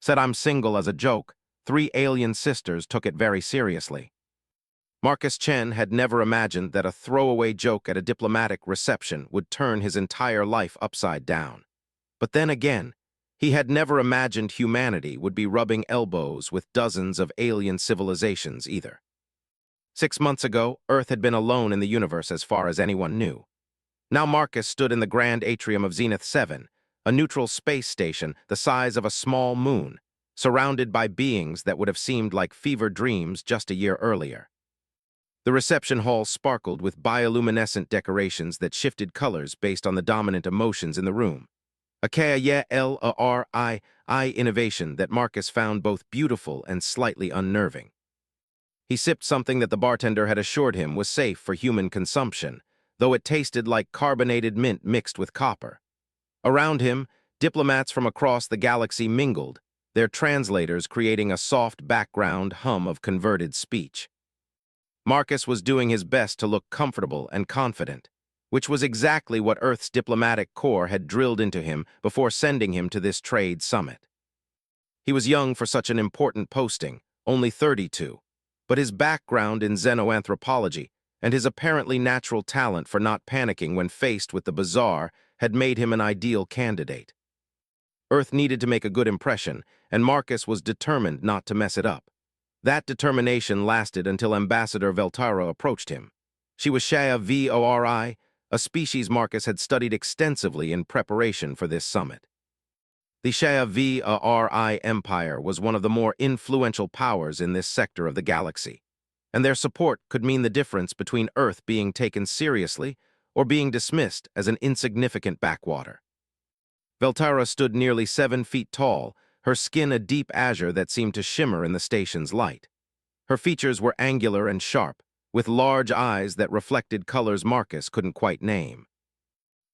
Said I'm single as a joke. 3 alien sisters took it very seriously. Marcus Chen had never imagined that a throwaway joke at a diplomatic reception would turn his entire life upside down. But then again, he had never imagined humanity would be rubbing elbows with dozens of alien civilizations either. 6 months ago, Earth had been alone in the universe as far as anyone knew. Now Marcus stood in the grand atrium of Zenith 7, a neutral space station the size of a small moon, surrounded by beings that would have seemed like fever dreams just a year earlier. The reception hall sparkled with bioluminescent decorations that shifted colors based on the dominant emotions in the room. A K-A-L-A-R-I-I innovation that Marcus found both beautiful and slightly unnerving. He sipped something that the bartender had assured him was safe for human consumption, though it tasted like carbonated mint mixed with copper. Around him, diplomats from across the galaxy mingled, their translators creating a soft background hum of converted speech. Marcus was doing his best to look comfortable and confident, which was exactly what Earth's diplomatic corps had drilled into him before sending him to this trade summit. He was young for such an important posting, only 32, but his background in xenoanthropology and his apparently natural talent for not panicking when faced with the bizarre had made him an ideal candidate. Earth needed to make a good impression, and Marcus was determined not to mess it up. That determination lasted until Ambassador Veltara approached him. She was Sci-Fi, a species Marcus had studied extensively in preparation for this summit. The Sci-Fi Empire was one of the more influential powers in this sector of the galaxy, and their support could mean the difference between Earth being taken seriously or being dismissed as an insignificant backwater. Veltara stood nearly 7 feet tall, her skin a deep azure that seemed to shimmer in the station's light. Her features were angular and sharp, with large eyes that reflected colors Marcus couldn't quite name.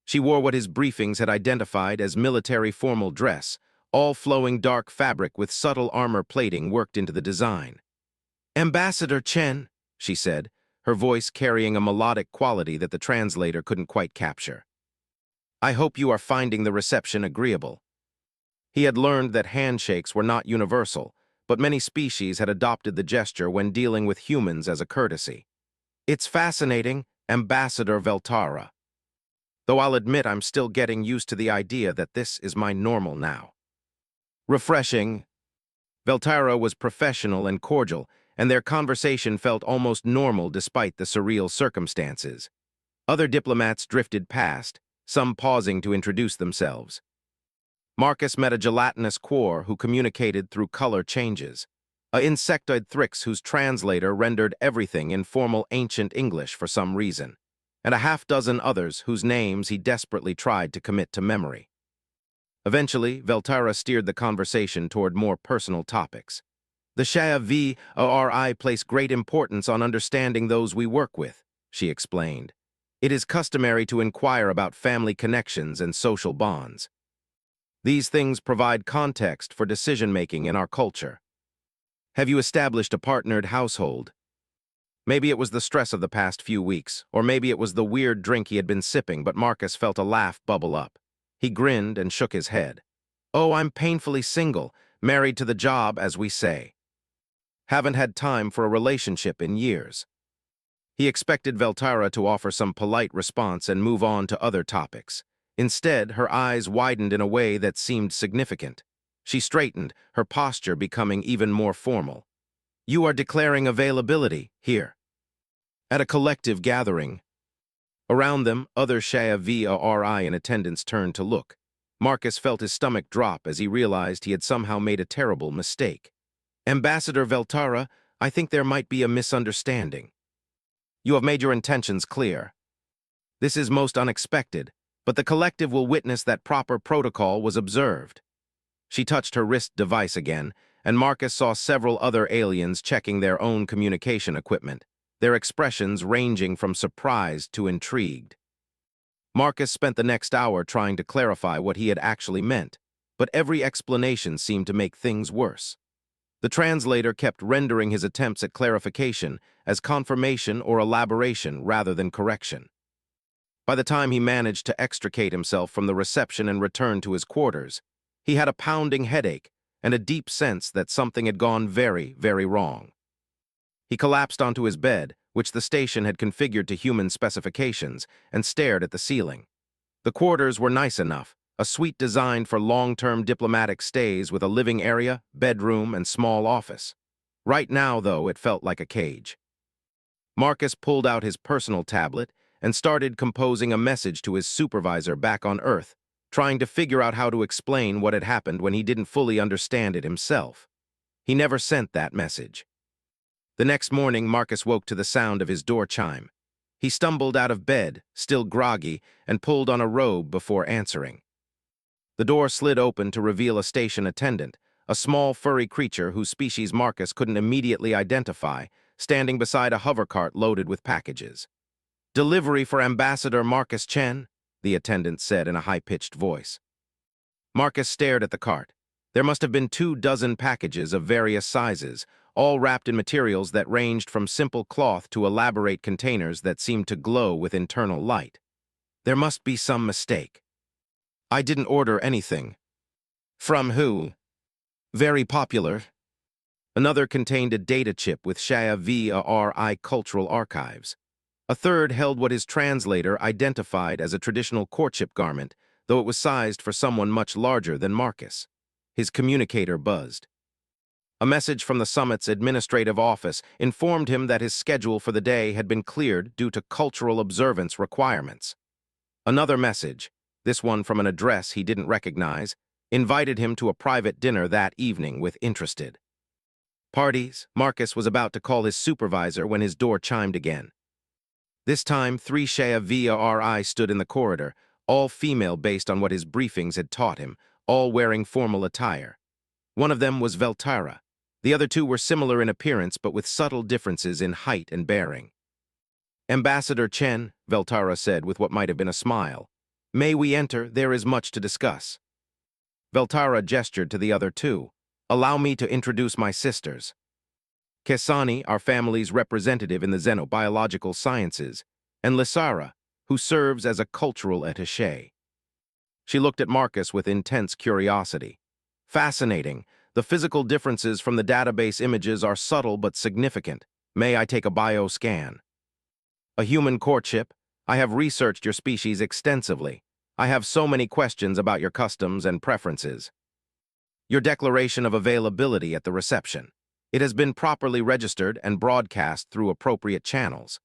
She wore what his briefings had identified as military formal dress, all flowing dark fabric with subtle armor plating worked into the design. "Ambassador Chen," she said, her voice carrying a melodic quality that the translator couldn't quite capture. "I hope you are finding the reception agreeable." He had learned that handshakes were not universal, but many species had adopted the gesture when dealing with humans as a courtesy. "It's fascinating, Ambassador Veltara. Though I'll admit I'm still getting used to the idea that this is my normal now." "Refreshing." Veltara was professional and cordial, and their conversation felt almost normal despite the surreal circumstances. Other diplomats drifted past, some pausing to introduce themselves. Marcus met a gelatinous quor who communicated through color changes, a insectoid thrix whose translator rendered everything in formal ancient English for some reason, and a half-dozen others whose names he desperately tried to commit to memory. Eventually, Veltara steered the conversation toward more personal topics. "The Sci-Fi place great importance on understanding those we work with," she explained. "It is customary to inquire about family connections and social bonds. These things provide context for decision-making in our culture. Have you established a partnered household?" Maybe it was the stress of the past few weeks, or maybe it was the weird drink he had been sipping, but Marcus felt a laugh bubble up. He grinned and shook his head. "Oh, I'm painfully single, married to the job, as we say. Haven't had time for a relationship in years." He expected Veltara to offer some polite response and move on to other topics. Instead, her eyes widened in a way that seemed significant. She straightened, her posture becoming even more formal. "You are declaring availability here." At a collective gathering. Around them, other Sci-Fi in attendance turned to look. Marcus felt his stomach drop as he realized he had somehow made a terrible mistake. "Ambassador Veltara, I think there might be a misunderstanding. You have made your intentions clear. This is most unexpected, but the collective will witness that proper protocol was observed." She touched her wrist device again, and Marcus saw several other aliens checking their own communication equipment, their expressions ranging from surprised to intrigued. Marcus spent the next hour trying to clarify what he had actually meant, but every explanation seemed to make things worse. The translator kept rendering his attempts at clarification as confirmation or elaboration rather than correction. By the time he managed to extricate himself from the reception and return to his quarters, he had a pounding headache, and a deep sense that something had gone very, very wrong. He collapsed onto his bed, which the station had configured to human specifications, and stared at the ceiling. The quarters were nice enough, a suite designed for long-term diplomatic stays with a living area, bedroom, and small office. Right now, though, it felt like a cage. Marcus pulled out his personal tablet and started composing a message to his supervisor back on Earth, trying to figure out how to explain what had happened when he didn't fully understand it himself. He never sent that message. The next morning, Marcus woke to the sound of his door chime. He stumbled out of bed, still groggy, and pulled on a robe before answering. The door slid open to reveal a station attendant, a small furry creature whose species Marcus couldn't immediately identify, standing beside a hovercart loaded with packages. "Delivery for Ambassador Marcus Chen," the attendant said in a high-pitched voice. Marcus stared at the cart. There must have been 24 packages of various sizes, all wrapped in materials that ranged from simple cloth to elaborate containers that seemed to glow with internal light. There must be some mistake. "I didn't order anything." "From who?" "Very popular." Another contained a data chip with Sci-Fi cultural archives. A third held what his translator identified as a traditional courtship garment, though it was sized for someone much larger than Marcus. His communicator buzzed. A message from the summit's administrative office informed him that his schedule for the day had been cleared due to cultural observance requirements. Another message, this one from an address he didn't recognize, invited him to a private dinner that evening with interested parties. Marcus was about to call his supervisor when his door chimed again. This time, 3 Sci-Fi stood in the corridor, all female based on what his briefings had taught him, all wearing formal attire. One of them was Veltara. The other 2 were similar in appearance but with subtle differences in height and bearing. "Ambassador Chen," Veltara said with what might have been a smile. "May we enter? There is much to discuss." Veltara gestured to the other 2. "Allow me to introduce my sisters. Kesani, our family's representative in the xenobiological sciences, and Lysara, who serves as a cultural attaché." She looked at Marcus with intense curiosity. "Fascinating. The physical differences from the database images are subtle but significant. May I take a bioscan?" "A human courtship? I have researched your species extensively. I have so many questions about your customs and preferences." "Your declaration of availability at the reception. It has been properly registered and broadcast through appropriate channels.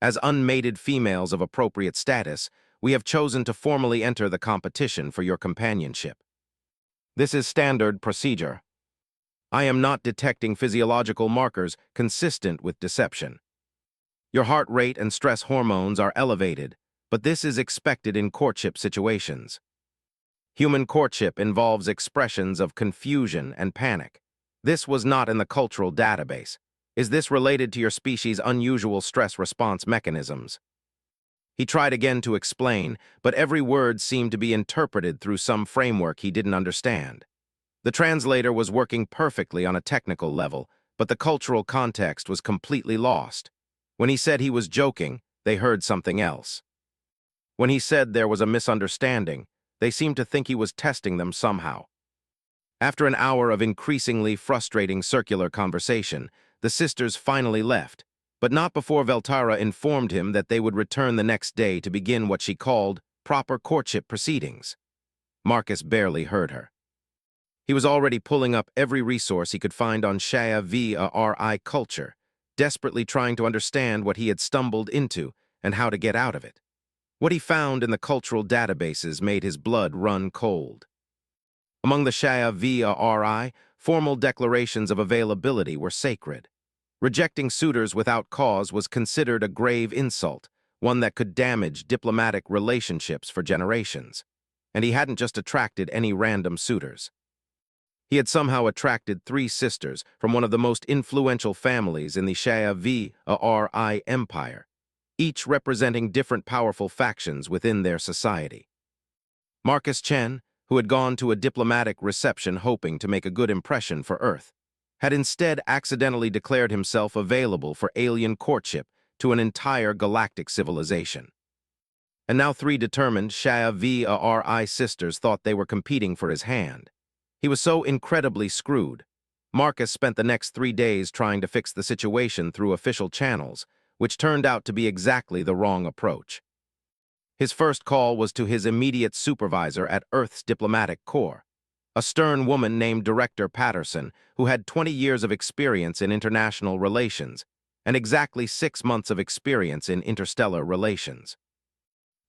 As unmated females of appropriate status, we have chosen to formally enter the competition for your companionship. This is standard procedure. I am not detecting physiological markers consistent with deception. Your heart rate and stress hormones are elevated, but this is expected in courtship situations. Human courtship involves expressions of confusion and panic. This was not in the cultural database. Is this related to your species' unusual stress response mechanisms?" He tried again to explain, but every word seemed to be interpreted through some framework he didn't understand. The translator was working perfectly on a technical level, but the cultural context was completely lost. When he said he was joking, they heard something else. When he said there was a misunderstanding, they seemed to think he was testing them somehow. After an hour of increasingly frustrating circular conversation, the sisters finally left, but not before Veltara informed him that they would return the next day to begin what she called proper courtship proceedings. Marcus barely heard her. He was already pulling up every resource he could find on Sci-Fi culture, desperately trying to understand what he had stumbled into and how to get out of it. What he found in the cultural databases made his blood run cold. Among the Sci-Fi, formal declarations of availability were sacred. Rejecting suitors without cause was considered a grave insult, one that could damage diplomatic relationships for generations. And he hadn't just attracted any random suitors. He had somehow attracted 3 sisters from one of the most influential families in the Sci-Fi empire, each representing different powerful factions within their society. Marcus Chen, who had gone to a diplomatic reception hoping to make a good impression for Earth, had instead accidentally declared himself available for alien courtship to an entire galactic civilization. And now 3 determined Sci-Fi sisters thought they were competing for his hand. He was so incredibly screwed. Marcus spent the next 3 days trying to fix the situation through official channels, which turned out to be exactly the wrong approach. His first call was to his immediate supervisor at Earth's diplomatic corps, a stern woman named Director Patterson, who had 20 years of experience in international relations and exactly 6 months of experience in interstellar relations.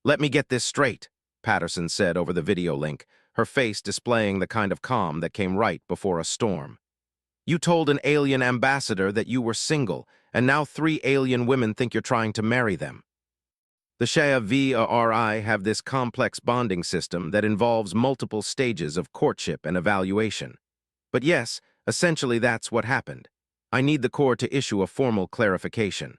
"Let me get this straight," Patterson said over the video link, her face displaying the kind of calm that came right before a storm. "You told an alien ambassador that you were single, and now 3 alien women think you're trying to marry them." The Sci-Fi have this complex bonding system that involves multiple stages of courtship and evaluation. But yes, essentially that's what happened. I need the Corps to issue a formal clarification.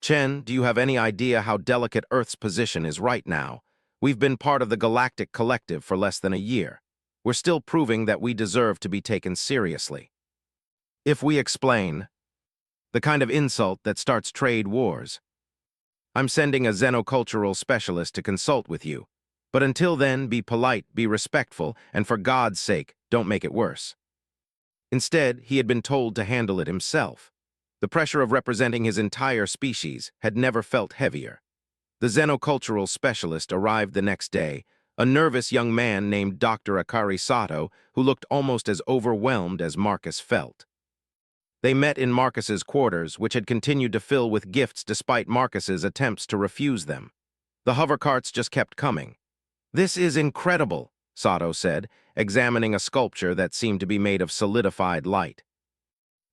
Chen, do you have any idea how delicate Earth's position is right now? We've been part of the Galactic Collective for less than a year. We're still proving that we deserve to be taken seriously. If we explain, the kind of insult that starts trade wars. I'm sending a xenocultural specialist to consult with you. But until then, be polite, be respectful, and for God's sake, don't make it worse. Instead, he had been told to handle it himself. The pressure of representing his entire species had never felt heavier. The xenocultural specialist arrived the next day, a nervous young man named Dr. Akari Sato, who looked almost as overwhelmed as Marcus felt. They met in Marcus's quarters, which had continued to fill with gifts despite Marcus's attempts to refuse them. The hovercarts just kept coming. "This is incredible," Sato said, examining a sculpture that seemed to be made of solidified light.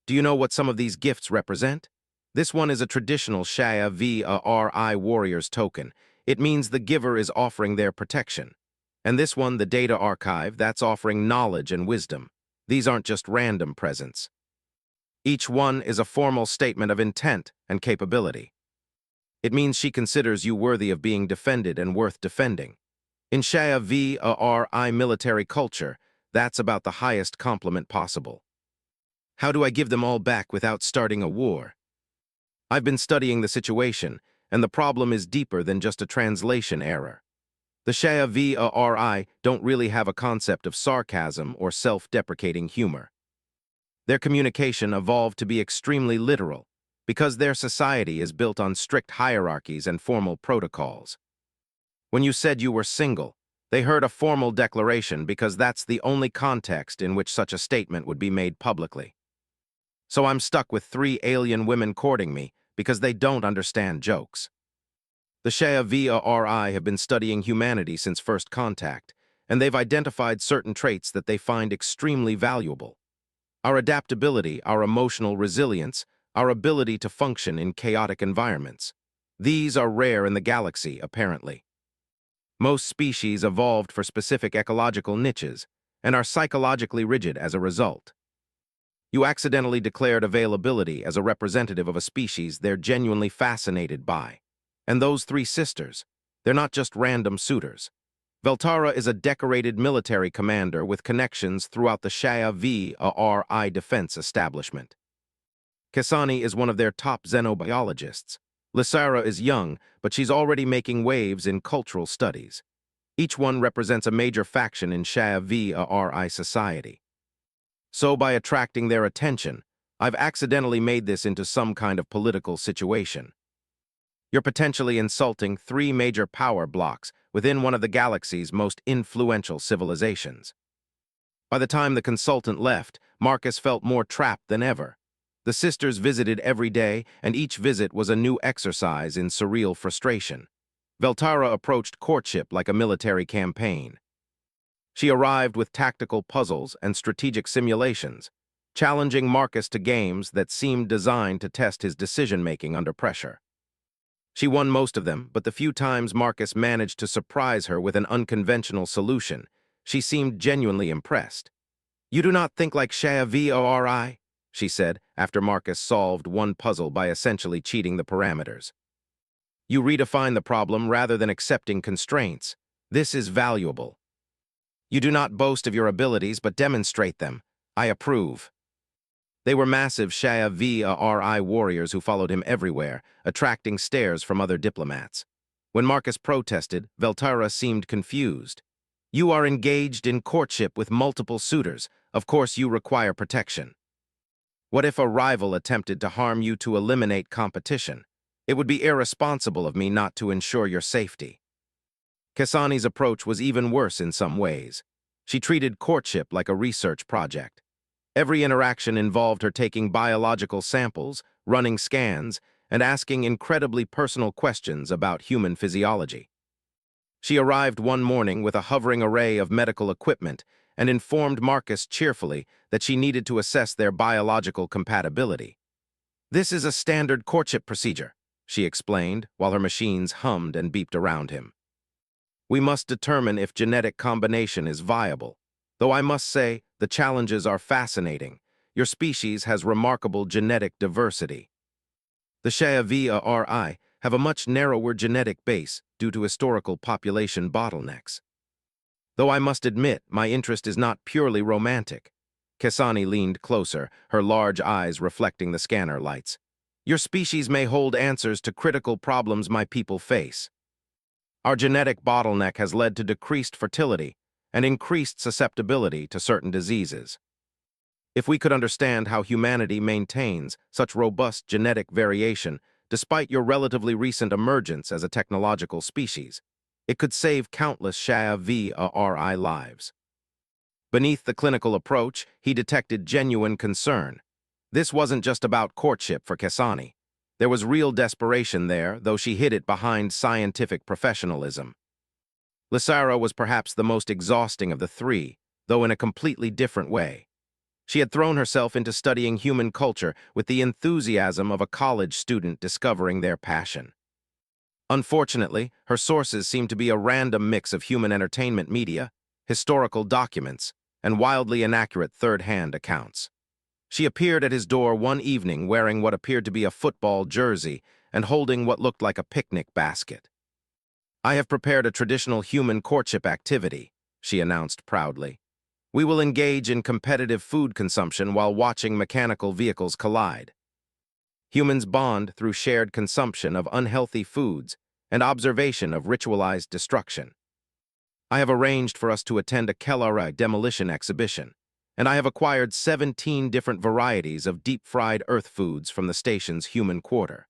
"Do you know what some of these gifts represent? This one is a traditional Sci-Fi warrior's token. It means the giver is offering their protection. And this one, the data archive, that's offering knowledge and wisdom. These aren't just random presents. Each one is a formal statement of intent and capability. It means she considers you worthy of being defended and worth defending. In Sci-Fi military culture, that's about the highest compliment possible. How do I give them all back without starting a war? I've been studying the situation, and the problem is deeper than just a translation error. The Sci-Fi don't really have a concept of sarcasm or self-deprecating humor. Their communication evolved to be extremely literal because their society is built on strict hierarchies and formal protocols. When you said you were single, they heard a formal declaration because that's the only context in which such a statement would be made publicly. So I'm stuck with 3 alien women courting me because they don't understand jokes. The Sci-Fi have been studying humanity since first contact, and they've identified certain traits that they find extremely valuable. Our adaptability, our emotional resilience, our ability to function in chaotic environments. These are rare in the galaxy, apparently. Most species evolved for specific ecological niches and are psychologically rigid as a result. You accidentally declared availability as a representative of a species they're genuinely fascinated by. And those 3 sisters, they're not just random suitors. Veltara is a decorated military commander with connections throughout the Sci-Fi defense establishment. Kasani is one of their top xenobiologists. Lysara is young, but she's already making waves in cultural studies. Each one represents a major faction in Sci-Fi society. So by attracting their attention, I've accidentally made this into some kind of political situation. You're potentially insulting 3 major power blocks within one of the galaxy's most influential civilizations. By the time the consultant left, Marcus felt more trapped than ever. The sisters visited every day, and each visit was a new exercise in surreal frustration. Veltara approached courtship like a military campaign. She arrived with tactical puzzles and strategic simulations, challenging Marcus to games that seemed designed to test his decision-making under pressure. She won most of them, but the few times Marcus managed to surprise her with an unconventional solution, she seemed genuinely impressed. "You do not think like Sci-Fi?" she said, after Marcus solved one puzzle by essentially cheating the parameters. "You redefine the problem rather than accepting constraints. This is valuable. You do not boast of your abilities, but demonstrate them. I approve." They were massive Sci-Fi warriors who followed him everywhere, attracting stares from other diplomats. When Marcus protested, Veltara seemed confused. You are engaged in courtship with multiple suitors. Of course, you require protection. What if a rival attempted to harm you to eliminate competition? It would be irresponsible of me not to ensure your safety. Kasani's approach was even worse in some ways. She treated courtship like a research project. Every interaction involved her taking biological samples, running scans, and asking incredibly personal questions about human physiology. She arrived one morning with a hovering array of medical equipment and informed Marcus cheerfully that she needed to assess their biological compatibility. "This is a standard courtship procedure," she explained while her machines hummed and beeped around him. "We must determine if genetic combination is viable. Though I must say, the challenges are fascinating. Your species has remarkable genetic diversity. The Scifi have a much narrower genetic base due to historical population bottlenecks. Though I must admit, my interest is not purely romantic." Kasani leaned closer, her large eyes reflecting the scanner lights. "Your species may hold answers to critical problems my people face. Our genetic bottleneck has led to decreased fertility and increased susceptibility to certain diseases. If we could understand how humanity maintains such robust genetic variation despite your relatively recent emergence as a technological species, it could save countless Scifi lives." Beneath the clinical approach, he detected genuine concern. This wasn't just about courtship for Kasani. There was real desperation there, though she hid it behind scientific professionalism. Lysara was perhaps the most exhausting of the three, though in a completely different way. She had thrown herself into studying human culture with the enthusiasm of a college student discovering their passion. Unfortunately, her sources seemed to be a random mix of human entertainment media, historical documents, and wildly inaccurate third-hand accounts. She appeared at his door one evening wearing what appeared to be a football jersey and holding what looked like a picnic basket. "I have prepared a traditional human courtship activity," she announced proudly. "We will engage in competitive food consumption while watching mechanical vehicles collide. Humans bond through shared consumption of unhealthy foods and observation of ritualized destruction. I have arranged for us to attend a Kellara demolition exhibition, and I have acquired 17 different varieties of deep-fried earth foods from the station's human quarter."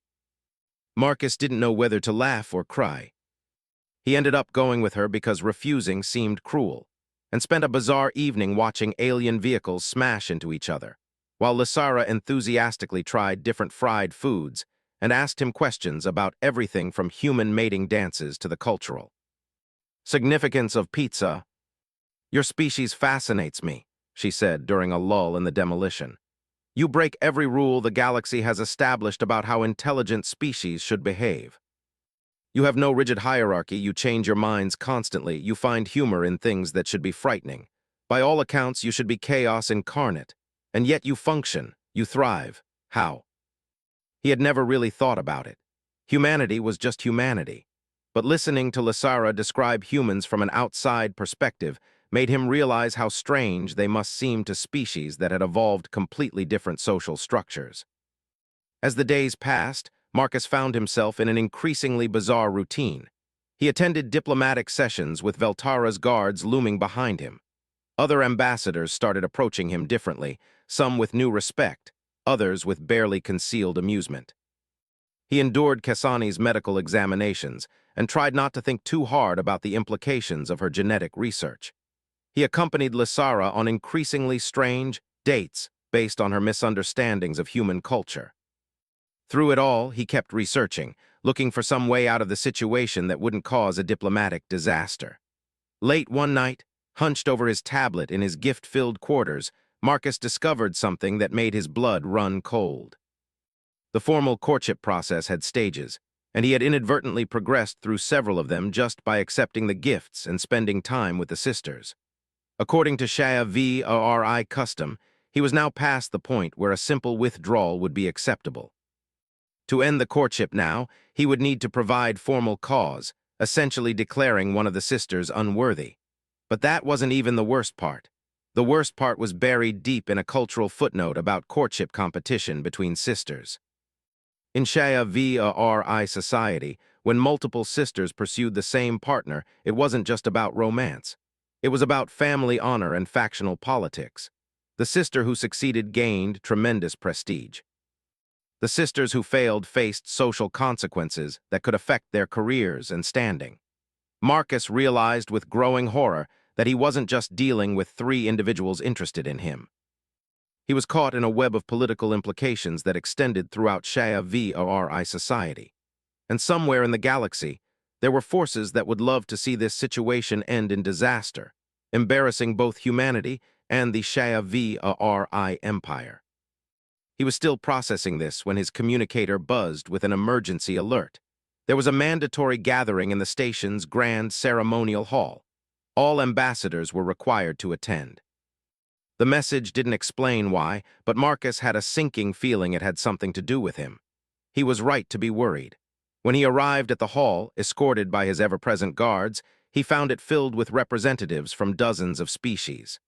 Marcus didn't know whether to laugh or cry. He ended up going with her because refusing seemed cruel, and spent a bizarre evening watching alien vehicles smash into each other, while Lysara enthusiastically tried different fried foods and asked him questions about everything from human mating dances to the cultural significance of pizza. "Your species fascinates me," she said during a lull in the demolition. "You break every rule the galaxy has established about how intelligent species should behave. You have no rigid hierarchy, you change your minds constantly, you find humor in things that should be frightening. By all accounts, you should be chaos incarnate, and yet you function, you thrive. How?" He had never really thought about it. Humanity was just humanity. But listening to Lysara describe humans from an outside perspective made him realize how strange they must seem to species that had evolved completely different social structures. As the days passed, Marcus found himself in an increasingly bizarre routine. He attended diplomatic sessions with Veltara's guards looming behind him. Other ambassadors started approaching him differently, some with new respect, others with barely concealed amusement. He endured Kasani's medical examinations and tried not to think too hard about the implications of her genetic research. He accompanied Lysara on increasingly strange dates based on her misunderstandings of human culture. Through it all, he kept researching, looking for some way out of the situation that wouldn't cause a diplomatic disaster. Late one night, hunched over his tablet in his gift-filled quarters, Marcus discovered something that made his blood run cold. The formal courtship process had stages, and he had inadvertently progressed through several of them just by accepting the gifts and spending time with the sisters. According to Scifi custom, he was now past the point where a simple withdrawal would be acceptable. To end the courtship now, he would need to provide formal cause, essentially declaring one of the sisters unworthy. But that wasn't even the worst part. The worst part was buried deep in a cultural footnote about courtship competition between sisters. In Scifi society, when multiple sisters pursued the same partner, it wasn't just about romance. It was about family honor and factional politics. The sister who succeeded gained tremendous prestige. The sisters who failed faced social consequences that could affect their careers and standing. Marcus realized with growing horror that he wasn't just dealing with three individuals interested in him. He was caught in a web of political implications that extended throughout Sci-Fi society. And somewhere in the galaxy, there were forces that would love to see this situation end in disaster, embarrassing both humanity and the Sci-Fi Empire. He was still processing this when his communicator buzzed with an emergency alert. There was a mandatory gathering in the station's grand ceremonial hall. All ambassadors were required to attend. The message didn't explain why, but Marcus had a sinking feeling it had something to do with him. He was right to be worried. When he arrived at the hall, escorted by his ever-present guards, he found it filled with representatives from dozens of species.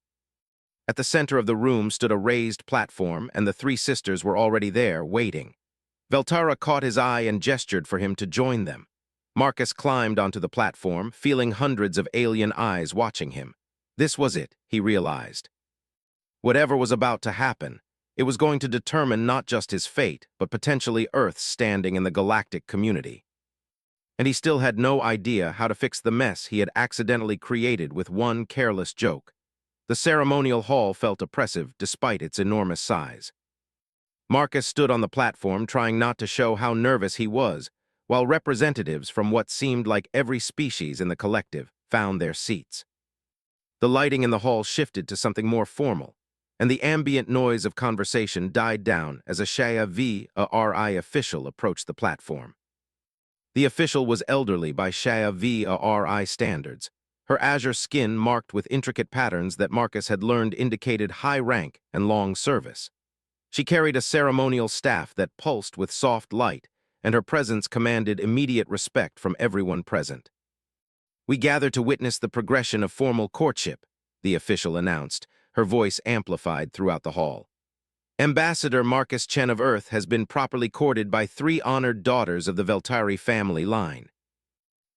At the center of the room stood a raised platform, and the three sisters were already there, waiting. Veltara caught his eye and gestured for him to join them. Marcus climbed onto the platform, feeling hundreds of alien eyes watching him. This was it, he realized. Whatever was about to happen, it was going to determine not just his fate, but potentially Earth's standing in the galactic community. And he still had no idea how to fix the mess he had accidentally created with one careless joke. The ceremonial hall felt oppressive despite its enormous size. Marcus stood on the platform trying not to show how nervous he was, while representatives from what seemed like every species in the collective found their seats. The lighting in the hall shifted to something more formal, and the ambient noise of conversation died down as a Sci-Fi official approached the platform. The official was elderly by Sci-Fi standards, her azure skin marked with intricate patterns that Marcus had learned indicated high rank and long service. She carried a ceremonial staff that pulsed with soft light, and her presence commanded immediate respect from everyone present. "We gather to witness the progression of formal courtship," the official announced, her voice amplified throughout the hall. "Ambassador Marcus Chen of Earth has been properly courted by three honored daughters of the Veltari family line.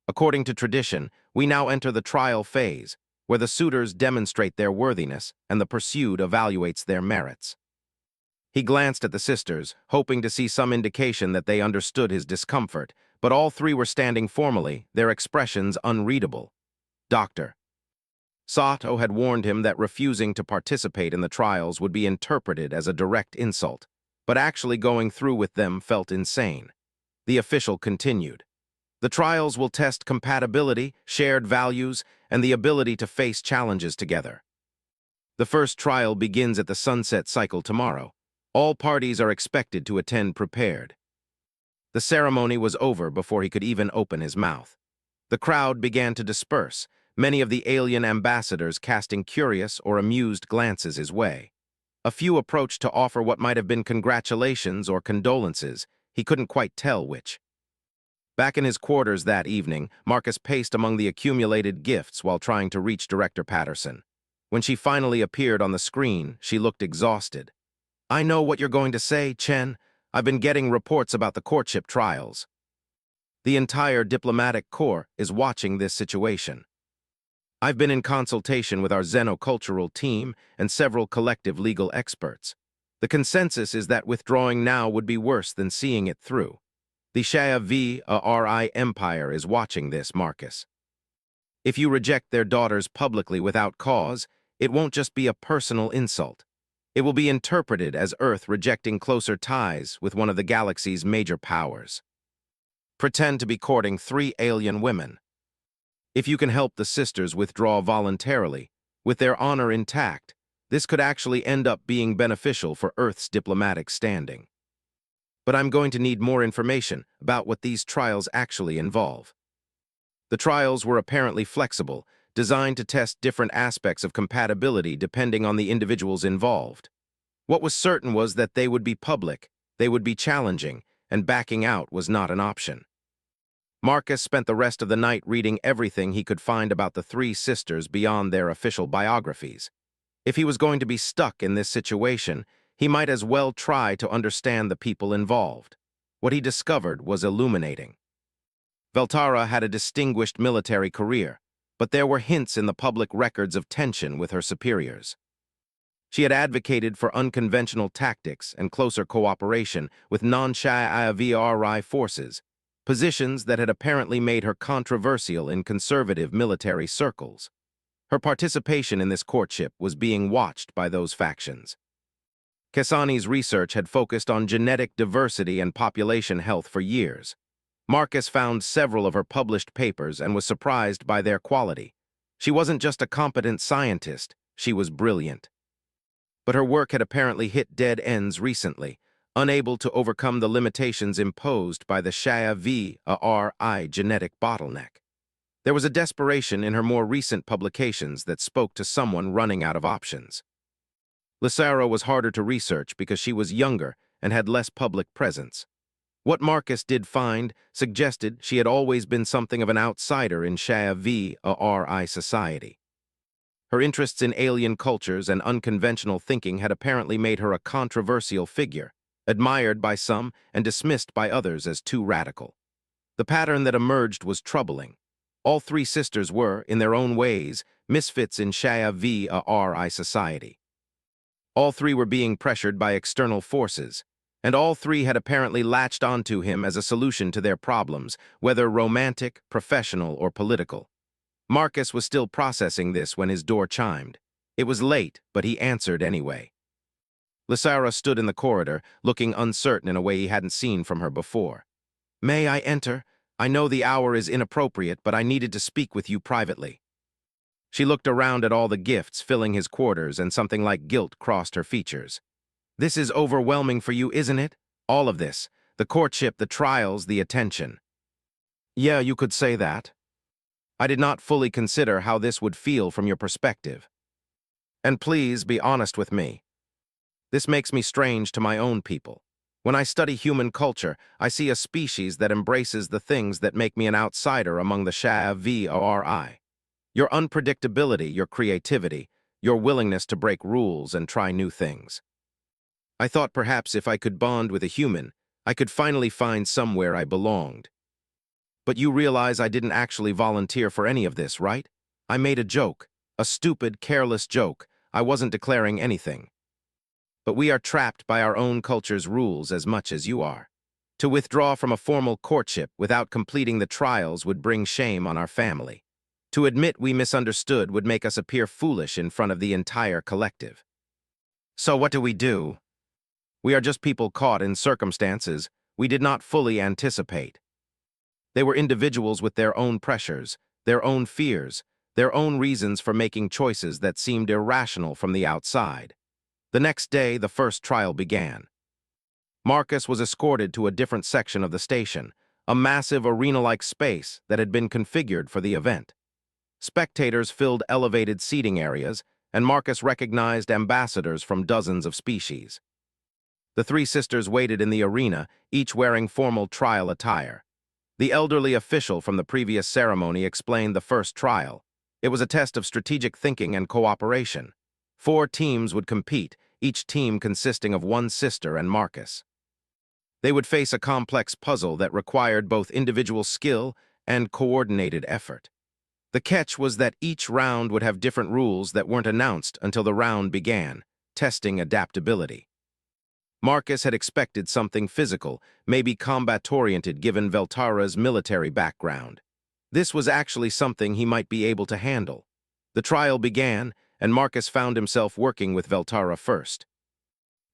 According to tradition, we now enter the trial phase, where the suitors demonstrate their worthiness and the pursued evaluates their merits." He glanced at the sisters, hoping to see some indication that they understood his discomfort, but all three were standing formally, their expressions unreadable. "Doctor." Sato had warned him that refusing to participate in the trials would be interpreted as a direct insult, but actually going through with them felt insane. The official continued. "The trials will test compatibility, shared values, and the ability to face challenges together. The first trial begins at the sunset cycle tomorrow. All parties are expected to attend prepared." The ceremony was over before he could even open his mouth. The crowd began to disperse, many of the alien ambassadors casting curious or amused glances his way. A few approached to offer what might have been congratulations or condolences, he couldn't quite tell which. Back in his quarters that evening, Marcus paced among the accumulated gifts while trying to reach Director Patterson. When she finally appeared on the screen, she looked exhausted. "I know what you're going to say, Chen. I've been getting reports about the courtship trials. The entire diplomatic corps is watching this situation. I've been in consultation with our xenocultural team and several collective legal experts. The consensus is that withdrawing now would be worse than seeing it through. The Sci-Fi Empire is watching this, Marcus. If you reject their daughters publicly without cause, it won't just be a personal insult. It will be interpreted as Earth rejecting closer ties with one of the galaxy's major powers. Pretend to be courting three alien women. If you can help the sisters withdraw voluntarily, with their honor intact, this could actually end up being beneficial for Earth's diplomatic standing. But I'm going to need more information about what these trials actually involve." The trials were apparently flexible, designed to test different aspects of compatibility depending on the individuals involved. What was certain was that they would be public, they would be challenging, and backing out was not an option. Marcus spent the rest of the night reading everything he could find about the three sisters beyond their official biographies. If he was going to be stuck in this situation, he might as well try to understand the people involved. What he discovered was illuminating. Veltara had a distinguished military career. but there were hints in the public records of tension with her superiors. She had advocated for unconventional tactics and closer cooperation with non-Sci-Fi forces, positions that had apparently made her controversial in conservative military circles. Her participation in this courtship was being watched by those factions. Kasani's research had focused on genetic diversity and population health for years. Marcus found several of her published papers and was surprised by their quality. She wasn't just a competent scientist, she was brilliant. But her work had apparently hit dead ends recently, unable to overcome the limitations imposed by the Sci-Fi genetic bottleneck. There was a desperation in her more recent publications that spoke to someone running out of options. Lysara was harder to research because she was younger and had less public presence. What Marcus did find suggested she had always been something of an outsider in Sci-Fi society. Her interests in alien cultures and unconventional thinking had apparently made her a controversial figure, admired by some and dismissed by others as too radical. The pattern that emerged was troubling. All three sisters were, in their own ways, misfits in Sci-Fi society. All three were being pressured by external forces, and all three had apparently latched onto him as a solution to their problems, whether romantic, professional, or political. Marcus was still processing this when his door chimed. It was late, but he answered anyway. Lysara stood in the corridor, looking uncertain in a way he hadn't seen from her before. "May I enter? I know the hour is inappropriate, but I needed to speak with you privately." She looked around at all the gifts filling his quarters, and something like guilt crossed her features. "This is overwhelming for you, isn't it? All of this. The courtship, the trials, the attention." "Yeah, you could say that. I did not fully consider how this would feel from your perspective. And please be honest with me. This makes me strange to my own people. When I study human culture, I see a species that embraces the things that make me an outsider among the Sci-Fi. Your unpredictability, your creativity, your willingness to break rules and try new things. I thought perhaps if I could bond with a human, I could finally find somewhere I belonged. But you realize I didn't actually volunteer for any of this, right? I made a joke, a stupid, careless joke. I wasn't declaring anything. But we are trapped by our own culture's rules as much as you are. To withdraw from a formal courtship without completing the trials would bring shame on our family. To admit we misunderstood would make us appear foolish in front of the entire collective. So what do? We are just people caught in circumstances we did not fully anticipate. They were individuals with their own pressures, their own fears, their own reasons for making choices that seemed irrational from the outside. The next day, the first trial began. Marcus was escorted to a different section of the station, a massive arena-like space that had been configured for the event. Spectators filled elevated seating areas, and Marcus recognized ambassadors from dozens of species. The three sisters waited in the arena, each wearing formal trial attire. The elderly official from the previous ceremony explained the first trial. It was a test of strategic thinking and cooperation. 4 teams would compete, each team consisting of one sister and Marcus. They would face a complex puzzle that required both individual skill and coordinated effort. The catch was that each round would have different rules that weren't announced until the round began, testing adaptability. Marcus had expected something physical, maybe combat-oriented given Veltara's military background. This was actually something he might be able to handle. The trial began, and Marcus found himself working with Veltara first.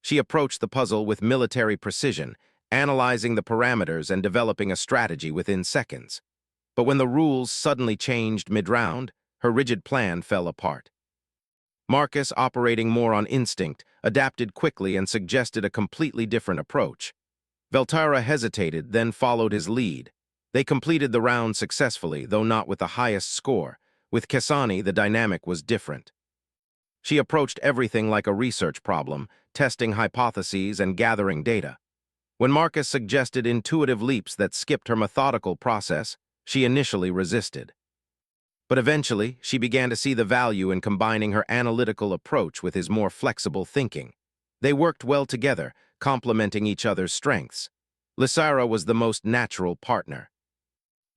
She approached the puzzle with military precision, analyzing the parameters and developing a strategy within seconds. But when the rules suddenly changed mid-round, her rigid plan fell apart. Marcus, operating more on instinct, adapted quickly and suggested a completely different approach. Veltara hesitated, then followed his lead. They completed the round successfully, though not with the highest score. With Kasani, the dynamic was different. She approached everything like a research problem, testing hypotheses and gathering data. When Marcus suggested intuitive leaps that skipped her methodical process, she initially resisted. But eventually, she began to see the value in combining her analytical approach with his more flexible thinking. They worked well together, complementing each other's strengths. Lysara was the most natural partner.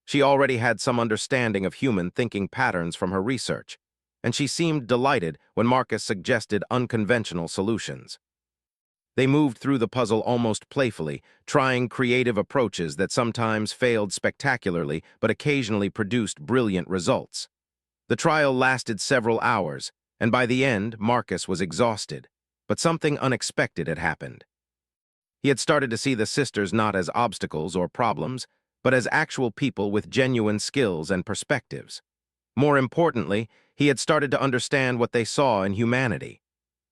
She already had some understanding of human thinking patterns from her research, and she seemed delighted when Marcus suggested unconventional solutions. They moved through the puzzle almost playfully, trying creative approaches that sometimes failed spectacularly but occasionally produced brilliant results. The trial lasted several hours, and by the end, Marcus was exhausted. But something unexpected had happened. He had started to see the sisters not as obstacles or problems, but as actual people with genuine skills and perspectives. More importantly, he had started to understand what they saw in humanity.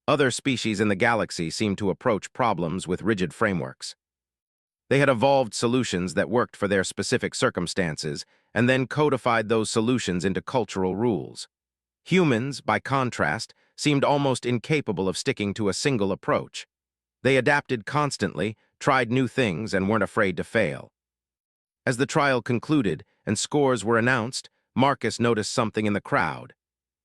Other species in the galaxy seemed to approach problems with rigid frameworks. They had evolved solutions that worked for their specific circumstances and then codified those solutions into cultural rules. Humans, by contrast, seemed almost incapable of sticking to a single approach. They adapted constantly, tried new things, and weren't afraid to fail. As the trial concluded and scores were announced, Marcus noticed something in the crowd.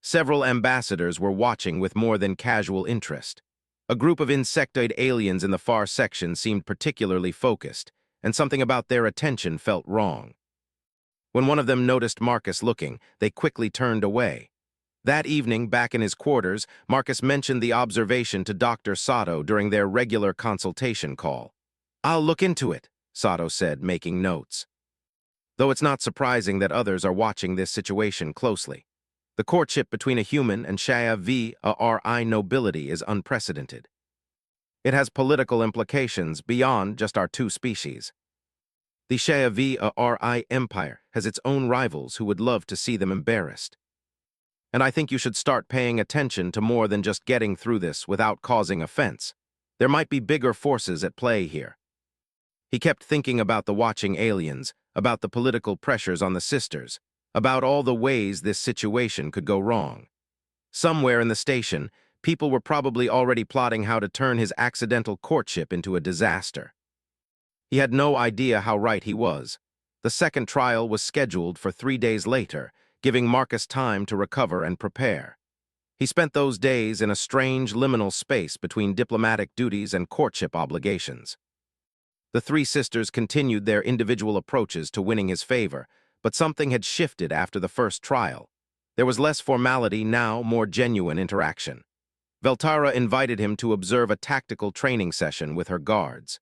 Several ambassadors were watching with more than casual interest. A group of insectoid aliens in the far section seemed particularly focused, and something about their attention felt wrong. When one of them noticed Marcus looking, they quickly turned away. That evening, back in his quarters, Marcus mentioned the observation to Dr. Sato during their regular consultation call. "I'll look into it," Sato said, making notes. Though it's not surprising that others are watching this situation closely. The courtship between a human and Sci-Fi nobility is unprecedented. It has political implications beyond just our two species. The Sci-Fi empire has its own rivals who would love to see them embarrassed. And I think you should start paying attention to more than just getting through this without causing offense. There might be bigger forces at play here. He kept thinking about the watching aliens, about the political pressures on the sisters, about all the ways this situation could go wrong. Somewhere in the station, people were probably already plotting how to turn his accidental courtship into a disaster. He had no idea how right he was. The second trial was scheduled for 3 days later, giving Marcus time to recover and prepare. He spent those days in a strange liminal space between diplomatic duties and courtship obligations. The three sisters continued their individual approaches to winning his favor, but something had shifted after the first trial. There was less formality, now more genuine interaction. Veltara invited him to observe a tactical training session with her guards.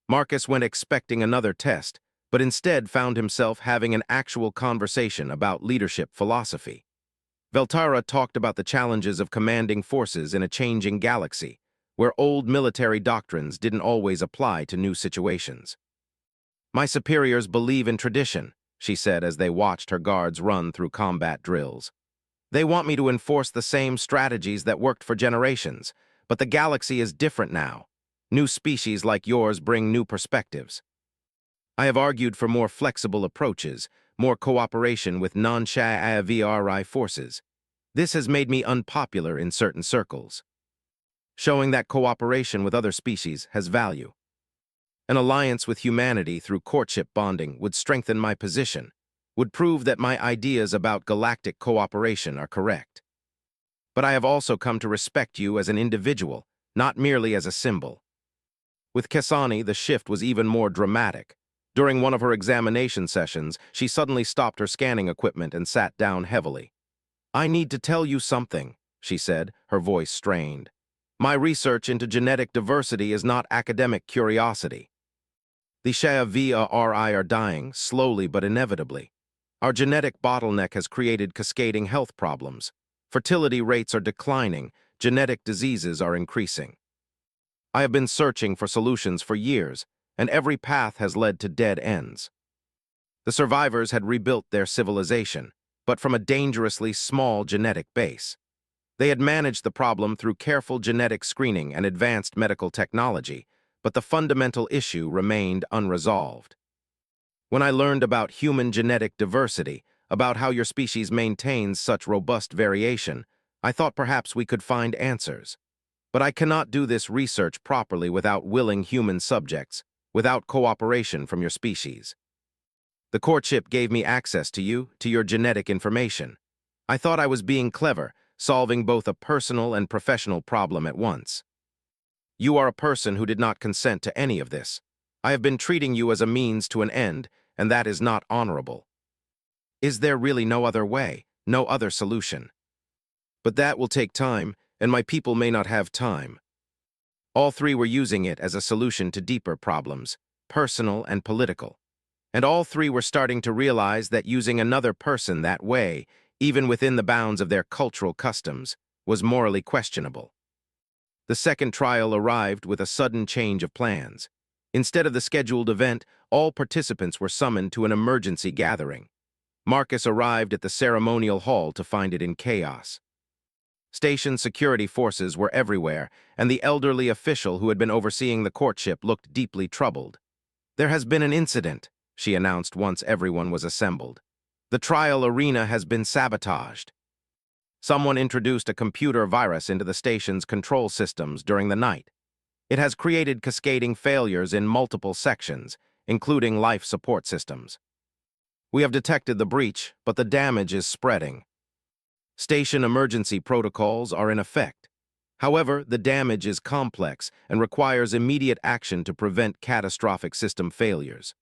Marcus went expecting another test, but instead found himself having an actual conversation about leadership philosophy. Veltara talked about the challenges of commanding forces in a changing galaxy, where old military doctrines didn't always apply to new situations. "My superiors believe in tradition," she said as they watched her guards run through combat drills. "They want me to enforce the same strategies that worked for generations, but the galaxy is different now. New species like yours bring new perspectives. I have argued for more flexible approaches, more cooperation with non-Sci-Fi forces. This has made me unpopular in certain circles. Showing that cooperation with other species has value. An alliance with humanity through courtship bonding would strengthen my position, would prove that my ideas about galactic cooperation are correct. But I have also come to respect you as an individual, not merely as a symbol." With Kesani, the shift was even more dramatic. During one of her examination sessions, she suddenly stopped her scanning equipment and sat down heavily. "I need to tell you something," she said, her voice strained. "My research into genetic diversity is not academic curiosity. The Sci-Fi are dying, slowly but inevitably. Our genetic bottleneck has created cascading health problems. Fertility rates are declining, genetic diseases are increasing. I have been searching for solutions for years, and every path has led to dead ends. The survivors had rebuilt their civilization, but from a dangerously small genetic base. They had managed the problem through careful genetic screening and advanced medical technology, but the fundamental issue remained unresolved. When I learned about human genetic diversity, about how your species maintains such robust variation, I thought perhaps we could find answers. But I cannot do this research properly without willing human subjects, without cooperation from your species. The courtship gave me access to you, to your genetic information. I thought I was being clever, solving both a personal and professional problem at once. You are a person who did not consent to any of this. I have been treating you as a means to an end, and that is not honorable. Is there really no other way, no other solution? But that will take time, and my people may not have time. All three were using it as a solution to deeper problems, personal and political. And all three were starting to realize that using another person that way, even within the bounds of their cultural customs, was morally questionable. The second trial arrived with a sudden change of plans. Instead of the scheduled event, all participants were summoned to an emergency gathering. Marcus arrived at the ceremonial hall to find it in chaos. Station security forces were everywhere, and the elderly official who had been overseeing the courtship looked deeply troubled. "There has been an incident," she announced once everyone was assembled. "The trial arena has been sabotaged." Someone introduced a computer virus into the station's control systems during the night. It has created cascading failures in multiple sections, including life support systems. "We have detected the breach, but the damage is spreading. Station emergency protocols are in effect. However, the damage is complex and requires immediate action to prevent catastrophic system failures.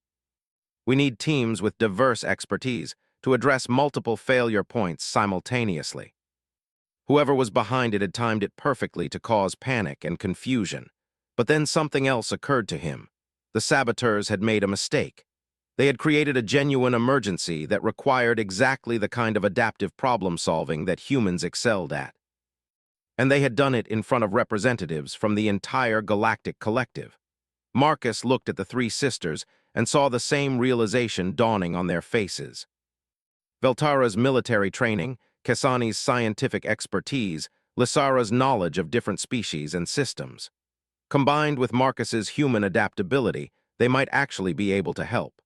We need teams with diverse expertise to address multiple failure points simultaneously." Whoever was behind it had timed it perfectly to cause panic and confusion. But then something else occurred to him. The saboteurs had made a mistake. They had created a genuine emergency that required exactly the kind of adaptive problem-solving that humans excelled at. And they had done it in front of representatives from the entire galactic collective. Marcus looked at the three sisters and saw the same realization dawning on their faces. Veltara's military training, Kasani's scientific expertise, Lysara's knowledge of different species and systems. Combined with Marcus's human adaptability, they might actually be able to help.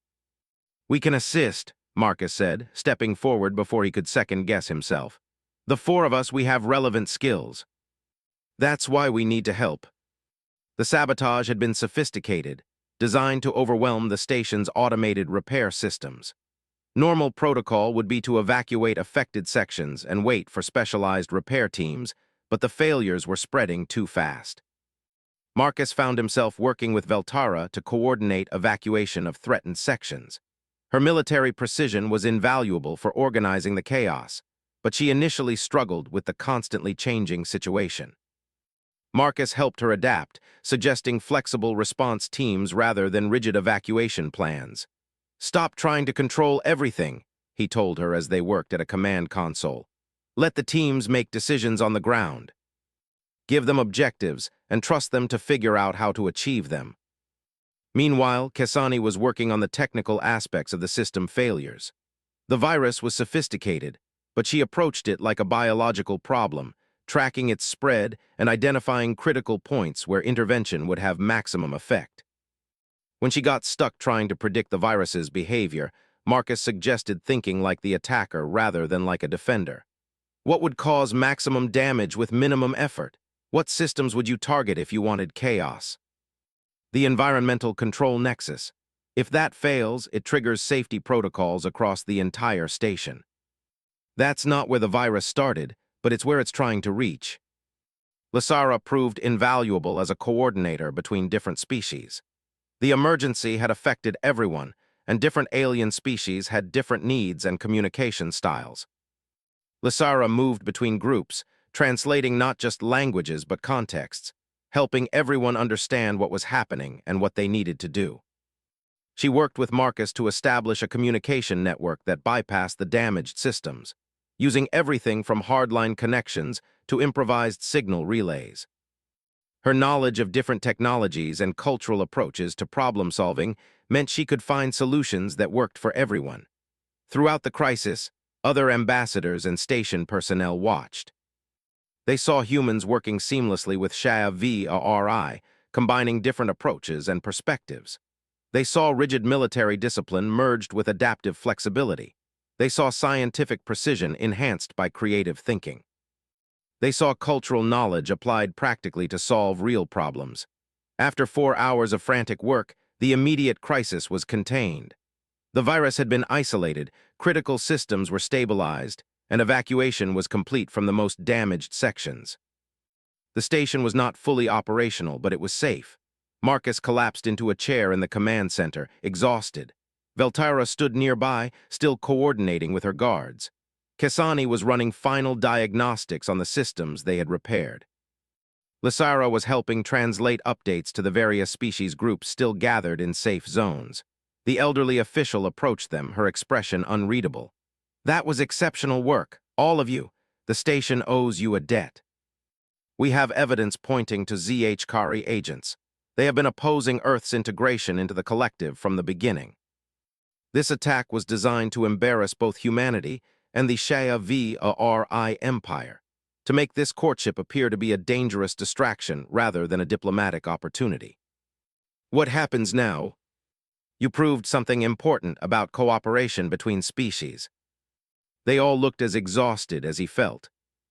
"We can assist," Marcus said, stepping forward before he could second-guess himself. "The four of us, we have relevant skills. That's why we need to help." The sabotage had been sophisticated, designed to overwhelm the station's automated repair systems. Normal protocol would be to evacuate affected sections and wait for specialized repair teams, but the failures were spreading too fast. Marcus found himself working with Veltara to coordinate evacuation of threatened sections. Her military precision was invaluable for organizing the chaos, but she initially struggled with the constantly changing situation. Marcus helped her adapt, suggesting flexible response teams rather than rigid evacuation plans. "Stop trying to control everything," he told her as they worked at a command console. "Let the teams make decisions on the ground. Give them objectives and trust them to figure out how to achieve them." Meanwhile, Kasani was working on the technical aspects of the system failures. The virus was sophisticated, but she approached it like a biological problem, tracking its spread and identifying critical points where intervention would have maximum effect. When she got stuck trying to predict the virus's behavior, Marcus suggested thinking like the attacker rather than like a defender. What would cause maximum damage with minimum effort? What systems would you target if you wanted chaos? The environmental control nexus. If that fails, it triggers safety protocols across the entire station. That's not where the virus started, but it's where it's trying to reach. Lysara proved invaluable as a coordinator between different species. The emergency had affected everyone, and different alien species had different needs and communication styles. Lysara moved between groups, translating not just languages but contexts, helping everyone understand what was happening and what they needed to do. She worked with Marcus to establish a communication network that bypassed the damaged systems, using everything from hardline connections to improvised signal relays. Her knowledge of different technologies and cultural approaches to problem-solving meant she could find solutions that worked for everyone. Throughout the crisis, other ambassadors and station personnel watched. They saw humans working seamlessly with Sci-Fi, combining different approaches and perspectives. They saw rigid military discipline merged with adaptive flexibility. They saw scientific precision enhanced by creative thinking. They saw cultural knowledge applied practically to solve real problems. After 4 hours of frantic work, the immediate crisis was contained. The virus had been isolated, critical systems were stabilized, and evacuation was complete from the most damaged sections. The station was not fully operational, but it was safe. Marcus collapsed into a chair in the command center, exhausted. Veltyra stood nearby, still coordinating with her guards. Kasani was running final diagnostics on the systems they had repaired. Lysira was helping translate updates to the various species groups still gathered in safe zones. The elderly official approached them, her expression unreadable. "That was exceptional work, all of you. The station owes you a debt." "We have evidence pointing to ZHKari agents. They have been opposing Earth's integration into the collective from the beginning. This attack was designed to embarrass both humanity and the Scifi Empire, to make this courtship appear to be a dangerous distraction rather than a diplomatic opportunity." "What happens now?" "You proved something important about cooperation between species." They all looked as exhausted as he felt.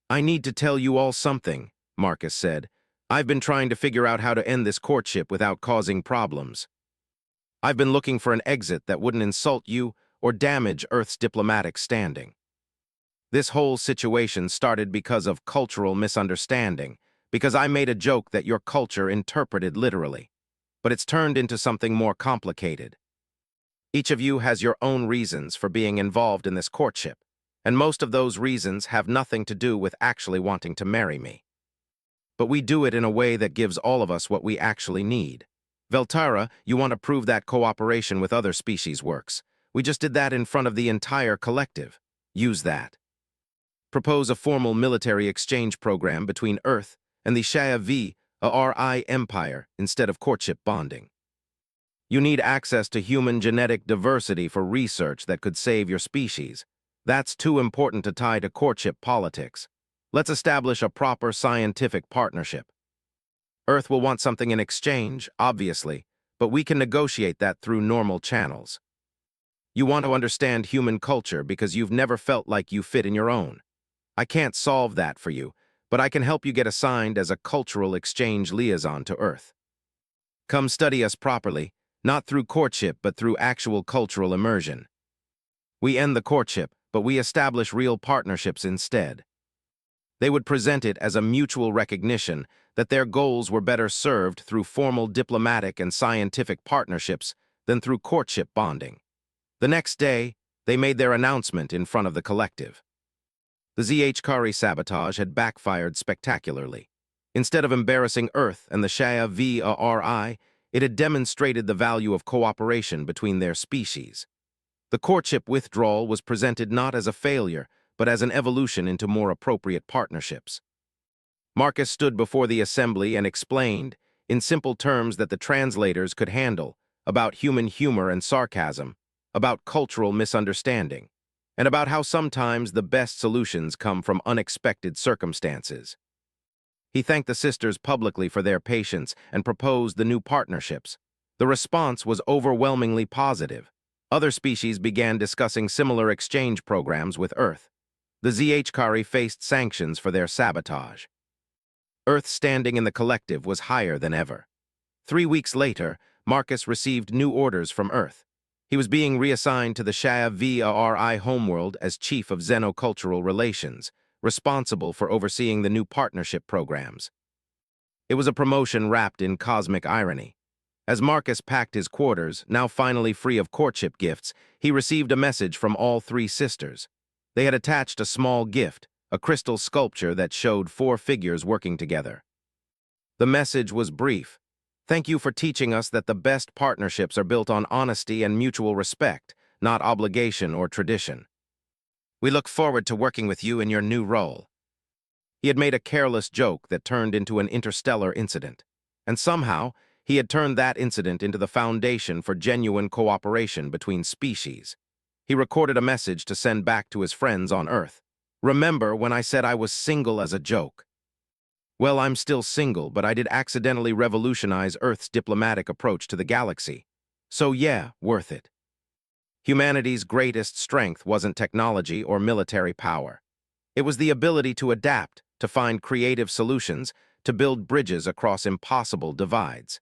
"I need to tell you all something," Marcus said. "I've been trying to figure out how to end this courtship without causing problems. I've been looking for an exit that wouldn't insult you or damage Earth's diplomatic standing. This whole situation started because of cultural misunderstanding, because I made a joke that your culture interpreted literally. But it's turned into something more complicated. Each of you has your own reasons for being involved in this courtship, and most of those reasons have nothing to do with actually wanting to marry me. But we do it in a way that gives all of us what we actually need. Veltyra, you want to prove that cooperation with other species works. We just did that in front of the entire collective. Use that. Propose a formal military exchange program between Earth and the Scifi Empire instead of courtship bonding. You need access to human genetic diversity for research that could save your species. That's too important to tie to courtship politics. Let's establish a proper scientific partnership. Earth will want something in exchange, obviously, but we can negotiate that through normal channels. You want to understand human culture because you've never felt like you fit in your own. I can't solve that for you, but I can help you get assigned as a cultural exchange liaison to Earth. Come study us properly, not through courtship but through actual cultural immersion. We end the courtship, but we establish real partnerships instead." They would present it as a mutual recognition that their goals were better served through formal diplomatic and scientific partnerships than through courtship bonding. The next day, they made their announcement in front of the collective. The ZHKari sabotage had backfired spectacularly. Instead of embarrassing Earth and the Scifi, it had demonstrated the value of cooperation between their species. The courtship withdrawal was presented not as a failure, but as an evolution into more appropriate partnerships. Marcus stood before the assembly and explained, in simple terms that the translators could handle, about human humor and sarcasm, about cultural misunderstanding, and about how sometimes the best solutions come from unexpected circumstances. He thanked the sisters publicly for their patience and proposed the new partnerships. The response was overwhelmingly positive. Other species began discussing similar exchange programs with Earth. The ZHKari faced sanctions for their sabotage. Earth's standing in the collective was higher than ever. 3 weeks later, Marcus received new orders from Earth. He was being reassigned to the Scifi homeworld as Chief of Xenocultural Relations, responsible for overseeing the new partnership programs. It was a promotion wrapped in cosmic irony. As Marcus packed his quarters, now finally free of courtship gifts, he received a message from all 3 sisters. They had attached a small gift, a crystal sculpture that showed 4 figures working together. The message was brief. "Thank you for teaching us that the best partnerships are built on honesty and mutual respect, not obligation or tradition. We look forward to working with you in your new role." He had made a careless joke that turned into an interstellar incident. And somehow, he had turned that incident into the foundation for genuine cooperation between species. He recorded a message to send back to his friends on Earth. "Remember when I said I was single as a joke? Well, I'm still single, but I did accidentally revolutionize Earth's diplomatic approach to the galaxy. So yeah, worth it." Humanity's greatest strength wasn't technology or military power. It was the ability to adapt, to find creative solutions, to build bridges across impossible divides,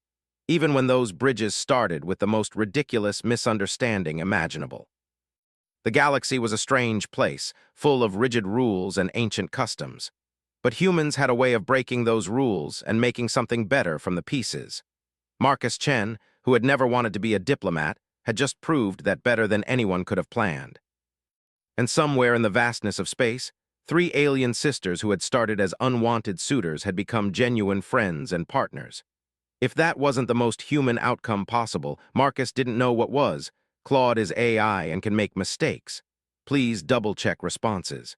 even when those bridges started with the most ridiculous misunderstanding imaginable. The galaxy was a strange place, full of rigid rules and ancient customs. But humans had a way of breaking those rules and making something better from the pieces. Marcus Chen, who had never wanted to be a diplomat, had just proved that better than anyone could have planned. And somewhere in the vastness of space, three alien sisters who had started as unwanted suitors had become genuine friends and partners. If that wasn't the most human outcome possible, Marcus didn't know what was. Claude is AI and can make mistakes. Please double-check responses.